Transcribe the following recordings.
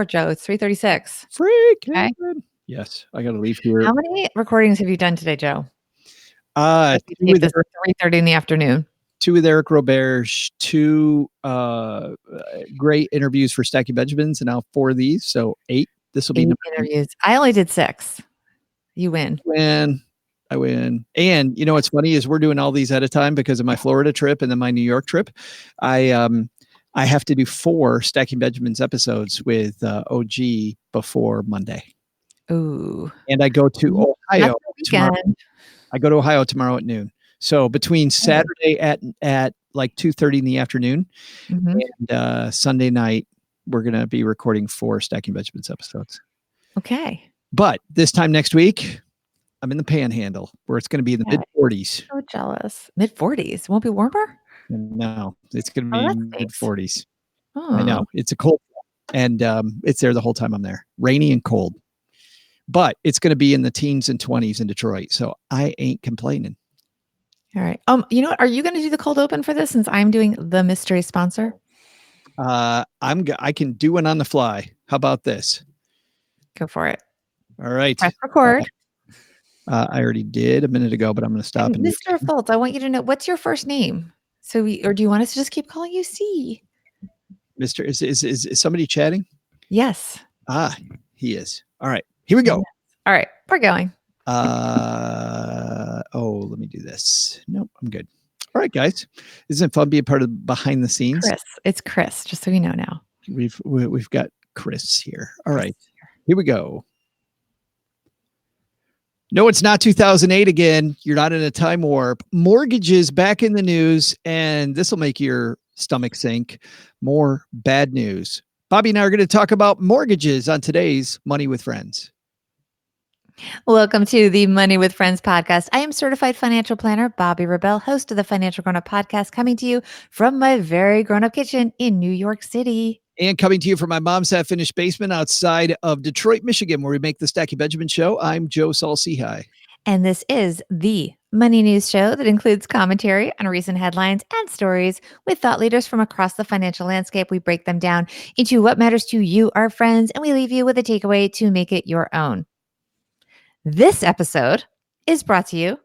Joe. It's 3:36. Freak. Okay. Yes, I got to leave here. How many recordings have you done today, Joe? Two with this 3:30 in the afternoon. 2 with Eric Robert, 2 great interviews for Stacking Benjamins, and now 4 of these, so 8. This will be 8 interviews. I only did 6. You win. I win. And you know what's funny is we're doing all these at a time because of my Florida trip and then my New York trip. I have to do 4 Stacking Benjamins episodes with OG before Monday. Ooh. And I go to Ohio tomorrow. I go to Ohio tomorrow at noon. So between Saturday at like 2:30 in the afternoon and Sunday night, we're going to be recording 4 Stacking Benjamins episodes. Okay. But this time next week, I'm in the Panhandle where it's going to be in the mid-40s. So jealous. Mid-40s? Won't be warmer? No, it's going to be mid-40s. I know. It's a cold. And it's there the whole time I'm there. Rainy and cold. But it's going to be in the teens and 20s in Detroit. So I ain't complaining. All right. You know what? Are you going to do the cold open for this since I'm doing the mystery sponsor? I can do one on the fly. How about this? Go for it. All right. Press record. I already did a minute ago, but I'm going to stop. And Mr. Fultz, I want you to know, what's your first name? Or do you want us to just keep calling you C? Mr. Is somebody chatting? Yes. He is. All right. Here we go. All right. We're going. Let me do this. Nope, I'm good. All right, guys. Isn't it fun being part of behind the scenes? Chris. It's Chris, just so you know now. We've got Chris here. All right. Here we go. No, it's not 2008 again. You're not in a time warp. Mortgages back in the news, and this will make your stomach sink. More bad news. Bobby and I are going to talk about mortgages on today's Money with Friends. Welcome to the Money with Friends podcast. I am certified financial planner Bobby Rebell, host of the Financial Grown Up podcast, coming to you from my very grown up kitchen in New York City. And coming to you from my mom's half-finished basement outside of Detroit, Michigan, where we make the Stacking Benjamin show. I'm Joe Saul-Sehy. And this is the Money News Show that includes commentary on recent headlines and stories with thought leaders from across the financial landscape. We break them down into what matters to you, our friends, and we leave you with a takeaway to make it your own. This episode is brought to you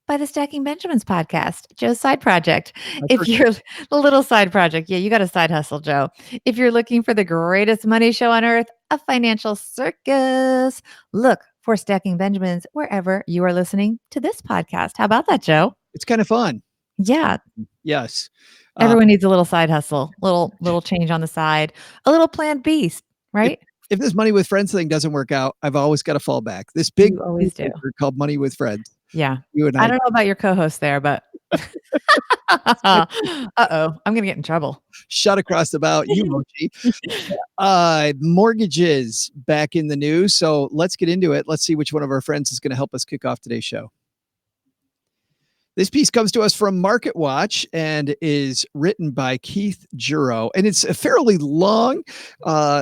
by the Stacking Benjamins podcast, Joe's side project. If you're a little side project, you got a side hustle, Joe. If you're looking for the greatest money show on earth, a financial circus, look for Stacking Benjamins wherever you are listening to this podcast. How about that, Joe? It's kind of fun. Yeah. Yes. Everyone needs a little side hustle, little change on the side, a little plan B, right? If this Money with Friends thing doesn't work out, I've always got to fall back. This big you always do called Money with Friends. Yeah. You and I don't know about your co-host there, but I'm going to get in trouble. Shut across the bow, you Mochi. Mortgages back in the news. So let's get into it. Let's see which one of our friends is going to help us kick off today's show. This piece comes to us from Market Watch and is written by Keith Juro. And it's a fairly long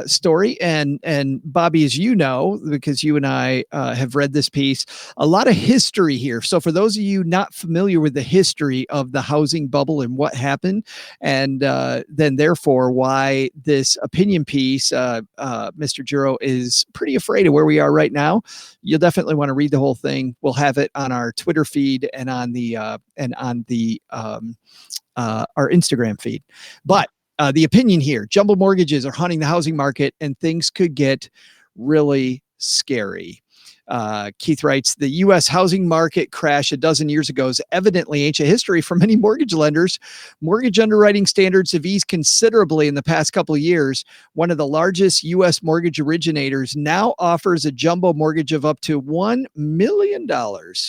story. And Bobby, as you know, because you and I have read this piece, a lot of history here. So for those of you not familiar with the history of the housing bubble and what happened, and then therefore why this opinion piece, Mr. Juro is pretty afraid of where we are right now, you'll definitely want to read the whole thing. We'll have it on our Twitter feed and on the our Instagram feed. But the opinion here, jumbo mortgages are haunting the housing market and things could get really scary. Keith writes, the U.S. housing market crash a dozen years ago is evidently ancient history for many mortgage lenders. Mortgage underwriting standards have eased considerably in the past couple of years. One of the largest U.S. mortgage originators now offers a jumbo mortgage of up to $1 million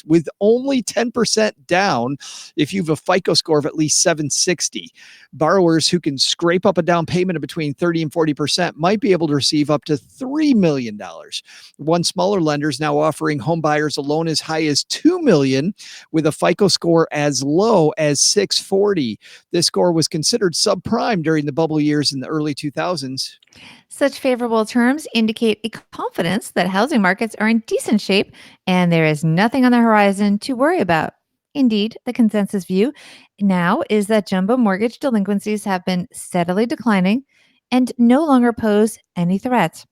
with only 10% down if you have a FICO score of at least 760. Borrowers who can scrape up a down payment of between 30 and 40% might be able to receive up to $3 million. One smaller lender is now offering home buyers a loan as high as $2 million with a FICO score as low as 640. This score was considered subprime during the bubble years in the early 2000s. Such favorable terms indicate a confidence that housing markets are in decent shape and there is nothing on the horizon to worry about. Indeed, the consensus view now is that jumbo mortgage delinquencies have been steadily declining and no longer pose any threats.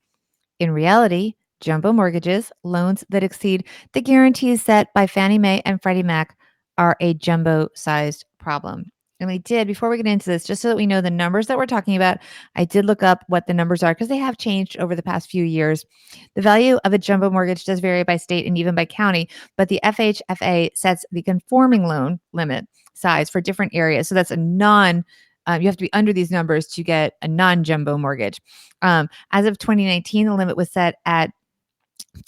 In reality, jumbo mortgages, loans that exceed the guarantees set by Fannie Mae and Freddie Mac, are a jumbo sized problem. And we did, before we get into this, just so that we know the numbers that we're talking about, I did look up what the numbers are because they have changed over the past few years. The value of a jumbo mortgage does vary by state and even by county, but the FHFA sets the conforming loan limit size for different areas. So that's a you have to be under these numbers to get a non jumbo mortgage. As of 2019, the limit was set at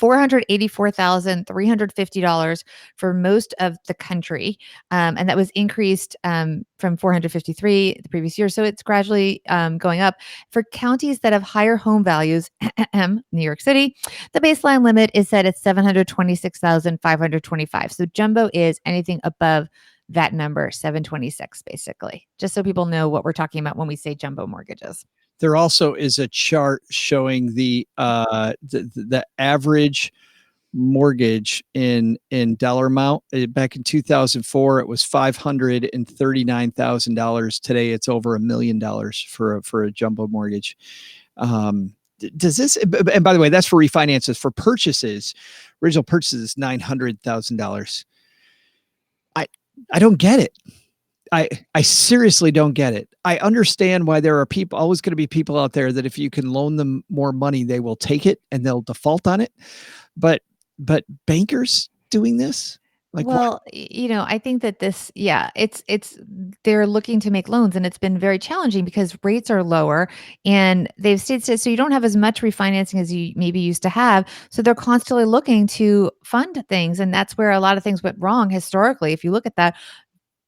$484,350 for most of the country. And that was increased from 453 the previous year. So it's gradually going up. For counties that have higher home values, New York City, the baseline limit is set at 726,525. So jumbo is anything above that number, 726, basically, just so people know what we're talking about when we say jumbo mortgages. There also is a chart showing the average mortgage in dollar amount. Back in 2004, it was $539,000. Today, it's over $1 million for a jumbo mortgage. Does this? And by the way, that's for refinances. For purchases, original purchases, $900,000. I don't get it. I seriously don't get it. I understand why there are always going to be people out there that if you can loan them more money, they will take it and they'll default on it. But bankers doing this? Like, well, I think that they're looking to make loans, and it's been very challenging because rates are lower, and they've stated so you don't have as much refinancing as you maybe used to have. So they're constantly looking to fund things, and that's where a lot of things went wrong historically. If you look at that,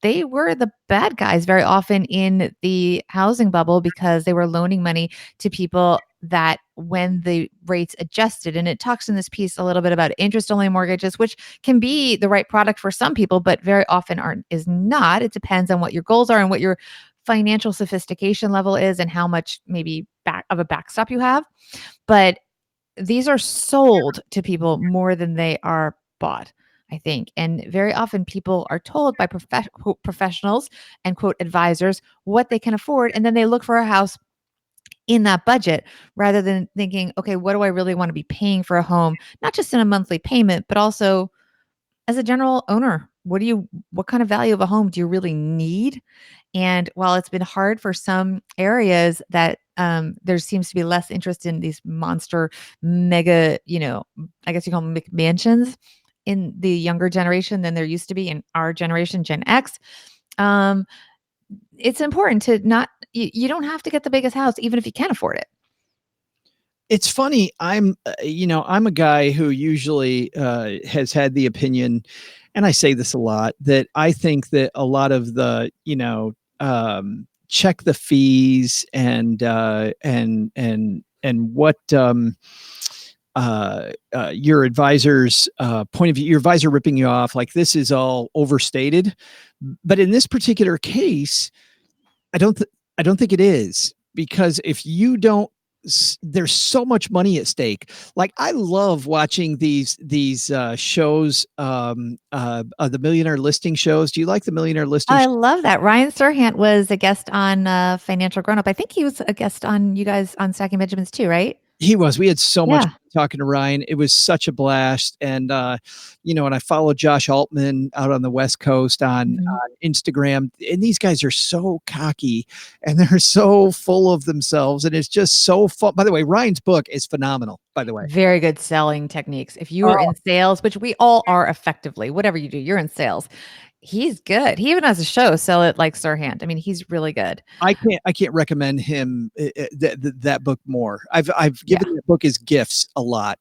they were the bad guys very often in the housing bubble because they were loaning money to people that when the rates adjusted, and it talks in this piece a little bit about interest only mortgages, which can be the right product for some people, but very often is not. It depends on what your goals are and what your financial sophistication level is and how much maybe of a backstop you have. But these are sold to people more than they are bought, I think. And very often people are told by professionals and quote advisors what they can afford. And then they look for a house in that budget rather than thinking, okay, what do I really want to be paying for a home? Not just in a monthly payment, but also as a general owner. What kind of value of a home do you really need? And while it's been hard for some areas that there seems to be less interest in these monster mega, I guess you call them McMansions in the younger generation than there used to be in our generation, Gen X. It's important to you don't have to get the biggest house, even if you can afford it. It's funny. I'm a guy who usually has had the opinion, and I say this a lot, that I think that a lot of the, check the fees and what your advisor's point of view, your advisor ripping you off, like this is all overstated. But in this particular case, I don't think it is, because if you don't, there's so much money at stake. Like, I love watching these shows, the millionaire listing shows. Do you like the millionaire listing? I love that. Ryan Serhant was a guest on Financial Grown Up. I think he was a guest on you guys on Stacking Benjamins too, right? He was. We had so much Yeah. talking to Ryan. It was such a blast. And, and I follow Josh Altman out on the West Coast on Instagram. And these guys are so cocky and they're so full of themselves. And it's just so fun. By the way, Ryan's book is phenomenal, by the way. Very good selling techniques. If you are in sales, which we all are effectively, whatever you do, you're in sales. He's good. He even has a show, Sell It Like Sirhan. I mean, he's really good. I can't recommend him that book more. I've given that book as gifts a lot,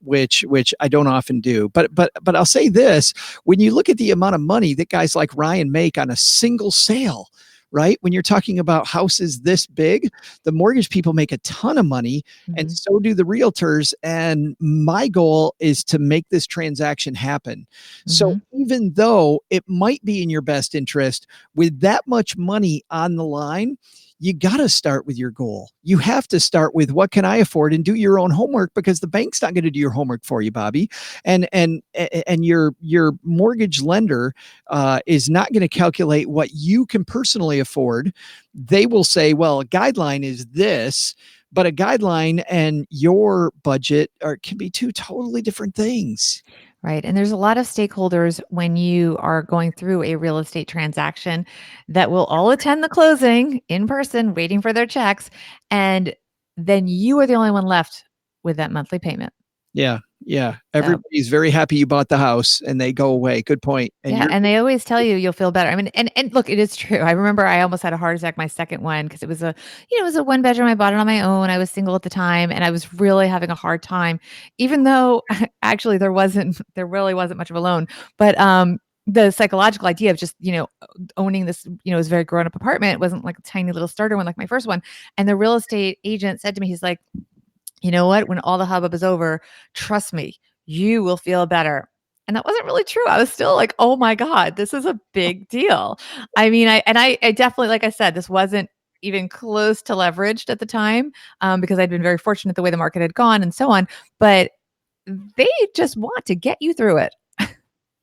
which I don't often do. But I'll say this: when you look at the amount of money that guys like Ryan make on a single sale, right? When you're talking about houses this big, the mortgage people make a ton of money, and so do the realtors. And my goal is to make this transaction happen. So even though it might be in your best interest, with that much money on the line, you got to start with your goal. You have to start with what can I afford and do your own homework, because the bank's not going to do your homework for you, Bobby. And your mortgage lender is not going to calculate what you can personally afford. They will say, well, a guideline is this, but a guideline and your budget can be two totally different things. Right. And there's a lot of stakeholders when you are going through a real estate transaction that will all attend the closing in person, waiting for their checks. And then you are the only one left with that monthly payment. Yeah. Yeah. So, Everybody's very happy you bought the house and they go away. Good point. And yeah. you're And they always tell you you'll feel better. I mean, and look, it is true. I remember I almost had a heart attack my second one because it was it was a one bedroom. I bought it on my own. I was single at the time and I was really having a hard time, even though actually there really wasn't much of a loan. But the psychological idea of just, owning this, it was a very grown up apartment. It wasn't like a tiny little starter one like my first one. And the real estate agent said to me, he's like, you know what? When all the hubbub is over, trust me, you will feel better. And that wasn't really true. I was still like, oh my God, this is a big deal. I mean, I definitely, like I said, this wasn't even close to leveraged at the time, because I'd been very fortunate the way the market had gone and so on. But they just want to get you through it.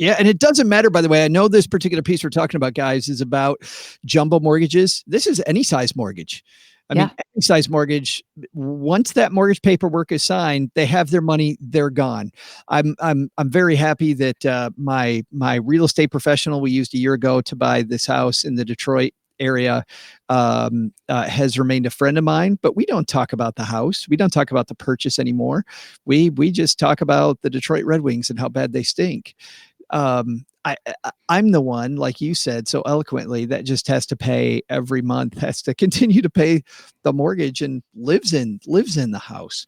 Yeah, and it doesn't matter, by the way. I know this particular piece we're talking about, guys, is about jumbo mortgages. This is any size mortgage. I mean, any size mortgage. Once that mortgage paperwork is signed, they have their money. They're gone. I'm very happy that my real estate professional we used a year ago to buy this house in the Detroit area has remained a friend of mine. But we don't talk about the house. We don't talk about the purchase anymore. We just talk about the Detroit Red Wings and how bad they stink. I'm the one, like you said so eloquently, that just has to pay every month, has to continue to pay the mortgage and lives in the house.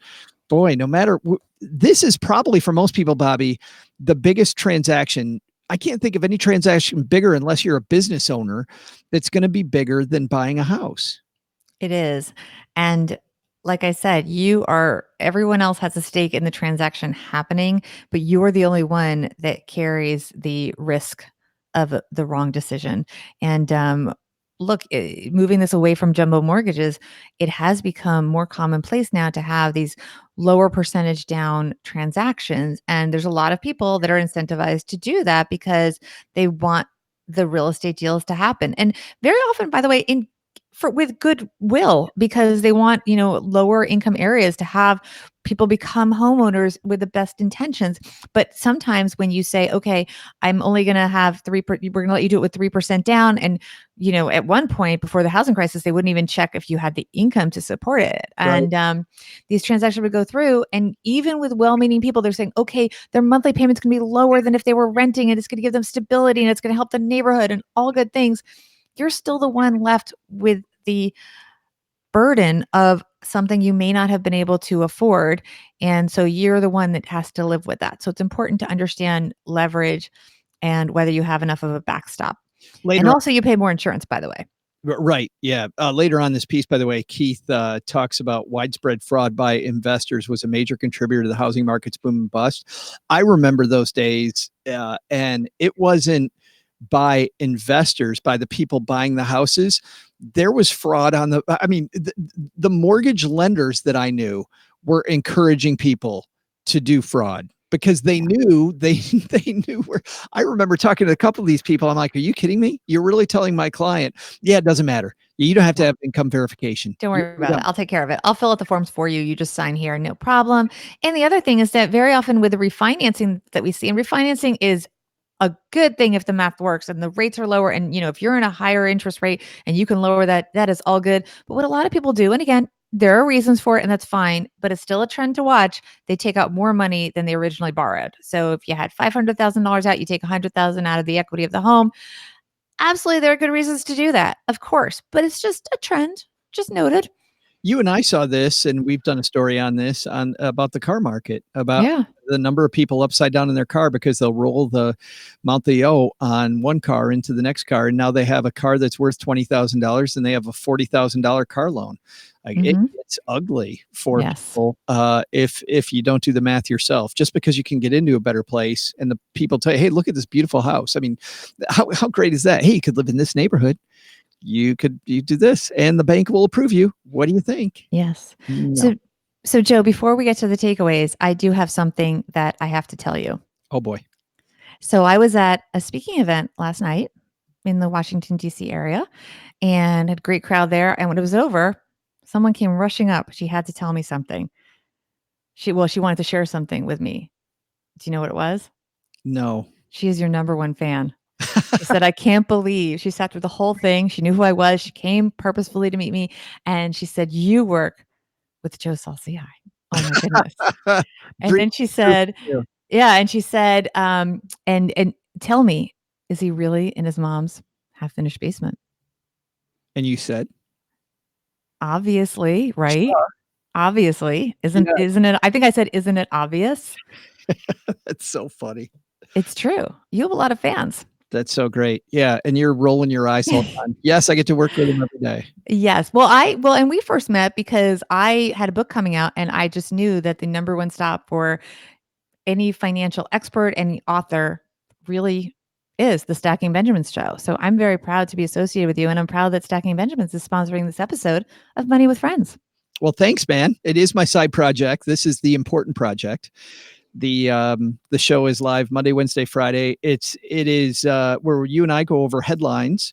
Boy, no matter this is probably for most people, Bobby, the biggest transaction. I can't think of any transaction bigger unless you're a business owner that's going to be bigger than buying a house. It is. And like I said, everyone else has a stake in the transaction happening, but you're the only one that carries the risk of the wrong decision. And look, moving this away from jumbo mortgages, it has become more commonplace now to have these lower percentage down transactions. And there's a lot of people that are incentivized to do that because they want the real estate deals to happen. And very often, by the way, with goodwill, because they want, lower income areas to have people become homeowners with the best intentions. But sometimes when you say, okay, I'm only going to have we're going to let you do it with 3% down. And, at one point before the housing crisis, they wouldn't even check if you had the income to support it. Right. And these transactions would go through. And even with well-meaning people, they're saying, okay, their monthly payments can be lower than if they were renting, and it's going to give them stability and it's going to help the neighborhood and all good things. You're still the one left with the burden of something you may not have been able to afford. And so you're the one that has to live with that. So it's important to understand leverage and whether you have enough of a backstop. Later And on, also, you pay more insurance, by the way. right. Yeah. Later on this piece, by the way, Keith talks about widespread fraud by investors was a major contributor to the housing market's boom and bust. I remember those days, and it wasn't by investors, by the people buying the houses. There was fraud on the mortgage lenders that I knew were encouraging people to do fraud because they knew they knew where. I remember talking to a couple of these people. I'm like, are you kidding me? You're really telling my client, yeah, it doesn't matter. You don't have to have income verification. Don't worry about it. I'll take care of it. I'll fill out the forms for you. You just sign here, no problem. And the other thing is that very often with the refinancing that we see, and refinancing is a good thing if the math works and the rates are lower. And, if you're in a higher interest rate and you can lower that, that is all good. But what a lot of people do, and again, there are reasons for it and that's fine, but it's still a trend to watch. They take out more money than they originally borrowed. So if you had $500,000 out, you take 100,000 out of the equity of the home. Absolutely. There are good reasons to do that, of course, but it's just a trend, just noted. You and I saw this, and we've done a story on this about the car market, about the number of people upside down in their car because they'll roll the monthly owe on one car into the next car, and now they have a car that's worth $20,000 and they have a $40,000 car loan. Like it's ugly for people if you don't do the math yourself. Just because you can get into a better place, and the people tell you, "Hey, look at this beautiful house." I mean, how great is that? Hey, you could live in this neighborhood. you do this and the bank will approve you. What do you think? Yes. No. So Joe, before we get to the takeaways, I do have something that I have to tell you. Oh boy. So I was at a speaking event last night in the Washington, D.C. area and had a great crowd there. And when it was over, someone came rushing up. She had to tell me something. She wanted to share something with me. Do you know what it was? No. She is your number one fan. She said, I can't believe she sat through the whole thing. She knew who I was. She came purposefully to meet me. And she said, you work with Joe Saul-Sehy. Oh my goodness. And Dream then she true said, for you. yeah. And she said, and tell me, is he really in his mom's half finished basement? And you said, Obviously, right? Obviously. yeah, Isn't it? I think I said, isn't it obvious? that's so funny. It's true. You have a lot of fans. That's so great. Yeah. And you're rolling your eyes all the time. Yes, I get to work with him every day. Yes. Well, and we first met because I had a book coming out and I just knew that the number one stop for any financial expert, any author really is the Stacking Benjamins show. So I'm very proud to be associated with you. And I'm proud that Stacking Benjamins is sponsoring this episode of Money with Friends. Well, thanks, man. It is my side project. This is the important project. The show is live Monday, Wednesday, Friday. It is where you and I go over headlines.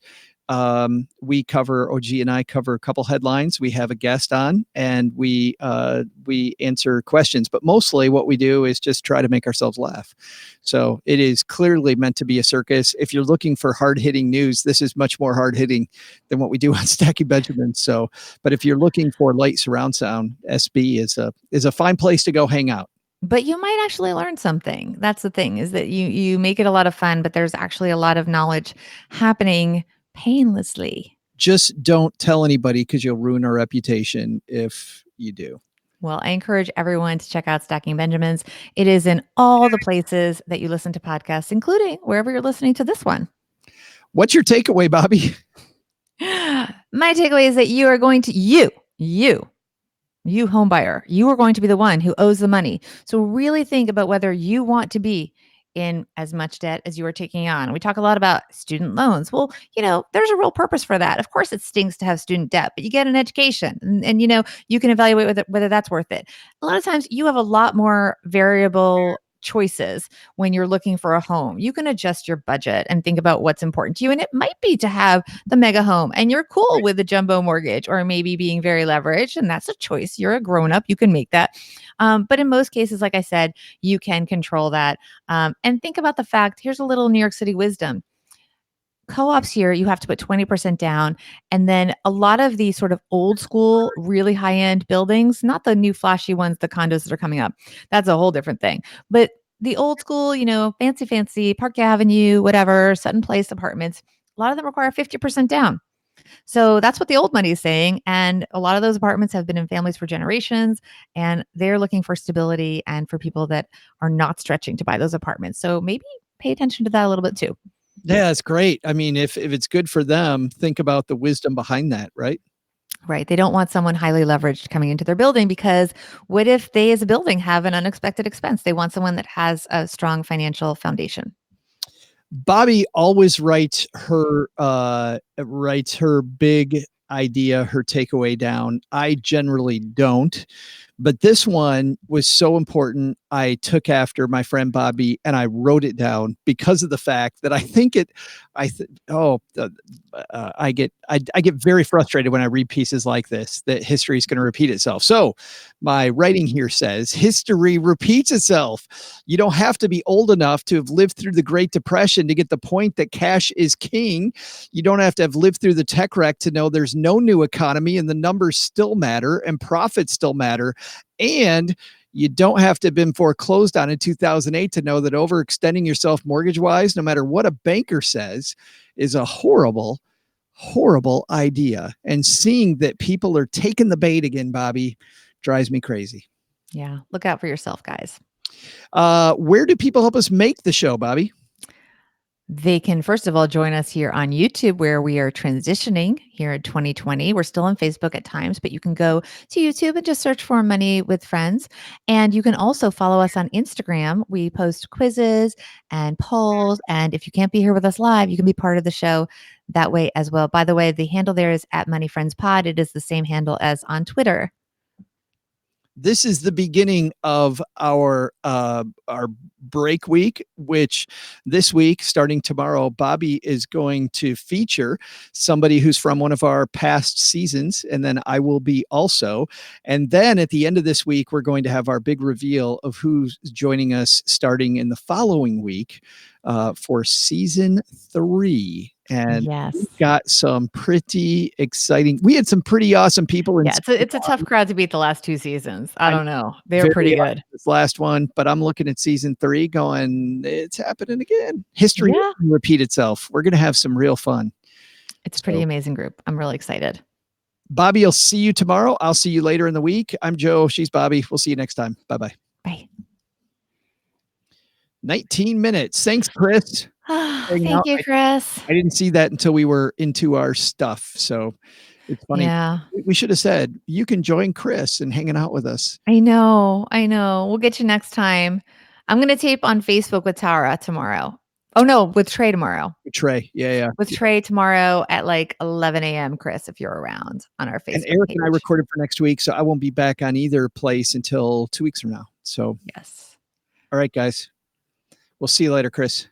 We cover OG and I cover a couple headlines. We have a guest on and we answer questions, but mostly what we do is just try to make ourselves laugh. So it is clearly meant to be a circus. If you're looking for hard-hitting news, this is much more hard-hitting than what we do on Stacking Benjamins. So, but if you're looking for light surround sound, SB is a fine place to go hang out. But you might actually learn something. That's the thing, is that you make it a lot of fun, but there's actually a lot of knowledge happening painlessly. Just don't tell anybody because you'll ruin our reputation if you do. Well, I encourage everyone to check out Stacking Benjamins. It is in all the places that you listen to podcasts, including wherever you're listening to this one. What's your takeaway, Bobby? My takeaway is that you are going to, you home buyer, you are going to be the one who owes the money. So really think about whether you want to be in as much debt as you are taking on. We talk a lot about student loans. Well, there's a real purpose for that. Of course, it stinks to have student debt, but you get an education and you can evaluate whether that's worth it. A lot of times you have a lot more variable choices when you're looking for a home. You can adjust your budget and think about what's important to you. And it might be to have the mega home and you're cool with the jumbo mortgage or maybe being very leveraged. And that's a choice. You're a grown up. You can make that. But in most cases, like I said, you can control that. And think about the fact, here's a little New York City wisdom. Co-ops here, you have to put 20% down. And then a lot of these sort of old school, really high-end buildings, not the new flashy ones, the condos that are coming up. That's a whole different thing. But the old school, fancy, Park Avenue, whatever, Sutton Place apartments, a lot of them require 50% down. So that's what the old money is saying. And a lot of those apartments have been in families for generations and they're looking for stability and for people that are not stretching to buy those apartments. So maybe pay attention to that a little bit too. Yeah, it's great. I mean, if it's good for them, think about the wisdom behind that, right? Right. They don't want someone highly leveraged coming into their building because what if they as a building have an unexpected expense? They want someone that has a strong financial foundation. Bobby always writes her big idea, her takeaway down. I generally don't. But this one was so important. I took after my friend Bobby and I wrote it down because of the fact that I think I get very frustrated when I read pieces like this, that history is going to repeat itself. So my writing here says history repeats itself. You don't have to be old enough to have lived through the Great Depression to get the point that cash is king. You don't have to have lived through the tech wreck to know there's no new economy and the numbers still matter and profits still matter. And you don't have to have been foreclosed on in 2008 to know that overextending yourself mortgage-wise, no matter what a banker says, is a horrible, horrible idea. And seeing that people are taking the bait again, Bobby, drives me crazy. Yeah. Look out for yourself, guys. Where do people help us make the show, Bobby? They can, first of all, join us here on YouTube, where we are transitioning here in 2020. We're still on Facebook at times, but you can go to YouTube and just search for Money with Friends. And you can also follow us on Instagram. We post quizzes and polls. And if you can't be here with us live, you can be part of the show that way as well. By the way, the handle there is at Money Friends Pod. It is the same handle as on Twitter. This is the beginning of our break week, which this week, starting tomorrow, Bobby is going to feature somebody who's from one of our past seasons, and then I will be also. And then at the end of this week, we're going to have our big reveal of who's joining us starting in the following week for season 3. And Yes. we've got some pretty exciting. We had some pretty awesome people in. Yeah, it's a tough crowd to beat the last 2 seasons. I don't know. They're Very pretty hard good. this last one, but I'm looking at season 3 going, it's happening again. History Yeah. will repeat itself. We're going to have some real fun. It's a pretty amazing group. I'm really excited. Bobby, I'll see you tomorrow. I'll see you later in the week. I'm Joe. She's Bobby. We'll see you next time. Bye-bye. Bye. 19 minutes. Thanks, Chris. Thank you, Chris. I didn't see that until we were into our stuff. So it's funny. Yeah. We should have said, you can join Chris and hanging out with us. I know. We'll get you next time. I'm going to tape on Facebook with Tara tomorrow. Oh, no, with Trey tomorrow. Trey. Yeah. With Trey tomorrow at like 11 a.m., Chris, if you're around on our Facebook And Eric page. and I recorded for next week, so I won't be back on either place until 2 weeks from now. So, yes. All right, guys. We'll see you later, Chris.